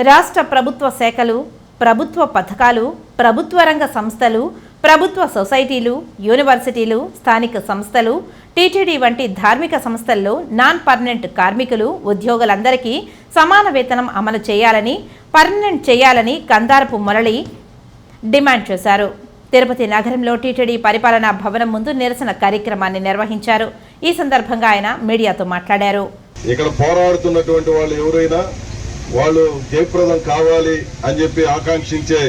రాష్ట్ర ప్రభుత్వ శాఖలు, ప్రభుత్వ పథకాలు, ప్రభుత్వ రంగ సంస్థలు, ప్రభుత్వ సొసైటీలు, యూనివర్సిటీలు, స్థానిక సంస్థలు, టీటీడీ వంటి ధార్మిక సంస్థల్లో నాన్ పర్మనెంట్ కార్మికులు, ఉద్యోగులందరికీ సమాన వేతనం అమలు చేయాలని, పర్మనెంట్ చేయాలని కందారపు మురళి డిమాండ్ చేశారు. తిరుపతి నగరంలో టీటీడీ పరిపాలనా భవనం ముందు నిరసన కార్యక్రమాన్ని నిర్వహించారు. ఈ సందర్భంగా ఆయన మీడియాతో మాట్లాడారు. ఇక్కడ పోరాడుతున్నటువంటి వాళ్ళు ఎవరైనా వాళ్ళు జయప్రదం కావాలి అని చెప్పి ఆకాంక్షించే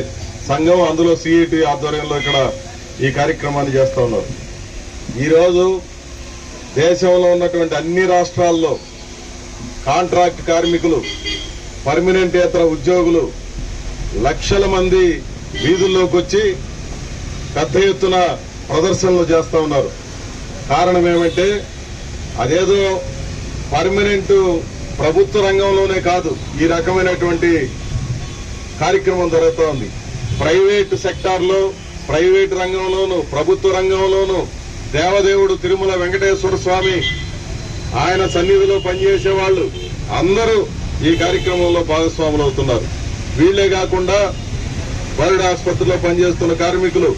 సంఘం, అందులో సిఐటి ఆధ్వర్యంలో ఇక్కడ ఈ కార్యక్రమాన్ని చేస్తూ ఉన్నారు. ఈరోజు దేశంలో ఉన్నటువంటి అన్ని రాష్ట్రాల్లో కాంట్రాక్ట్ కార్మికులు, పర్మనెంటేతర ఉద్యోగులు లక్షల మంది వీధుల్లోకి వచ్చి పెద్ద ఎత్తున ప్రదర్శనలు చేస్తూ ఉన్నారు. కారణం ఏమంటే అదేదో పర్మనెంట్ ప్రభుత్వ రంగంలోనే కాదు ఈ రకమైనటువంటి కార్యక్రమం జరుగుతూ ఉంది. ప్రైవేట్ సెక్టార్లో, ప్రైవేట్ రంగంలోను, ప్రభుత్వ రంగంలోను దేవదేవుడు తిరుమల వెంకటేశ్వర స్వామి ఆయన సన్నిధిలో పనిచేసే వాళ్ళు అందరూ ఈ కార్యక్రమంలో భాగస్వాములు అవుతున్నారు. వీళ్లే కాకుండా వరల్డ్ ఆసుపత్రిలో పనిచేస్తున్న కార్మికులు,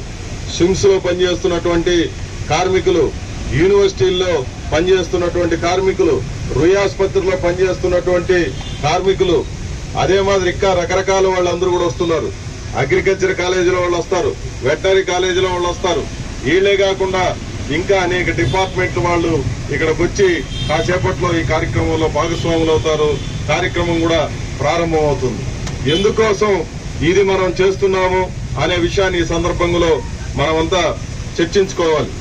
సిమ్స్ లో పనిచేస్తున్నటువంటి కార్మికులు, యూనివర్సిటీల్లో పనిచేస్తున్నటువంటి కార్మికులు, రుయ్ ఆసుపత్రిలో పనిచేస్తున్నటువంటి కార్మికులు, అదే మాదిరి ఇంకా రకరకాల వాళ్ళందరూ కూడా వస్తున్నారు. అగ్రికల్చర్ కాలేజీలో వాళ్ళు వస్తారు, వెటనరీ కాలేజీలో వాళ్ళు వస్తారు. వీళ్లే కాకుండా ఇంకా అనేక డిపార్ట్మెంట్ల వాళ్ళు ఇక్కడికి వచ్చి కాసేపట్లో ఈ కార్యక్రమంలో భాగస్వాములు అవుతారు. కార్యక్రమం కూడా ప్రారంభం అవుతుంది. ఎందుకోసం ఇది మనం చేస్తున్నాము అనే విషయాన్ని ఈ సందర్భంలో మనమంతా చర్చించుకోవాలి.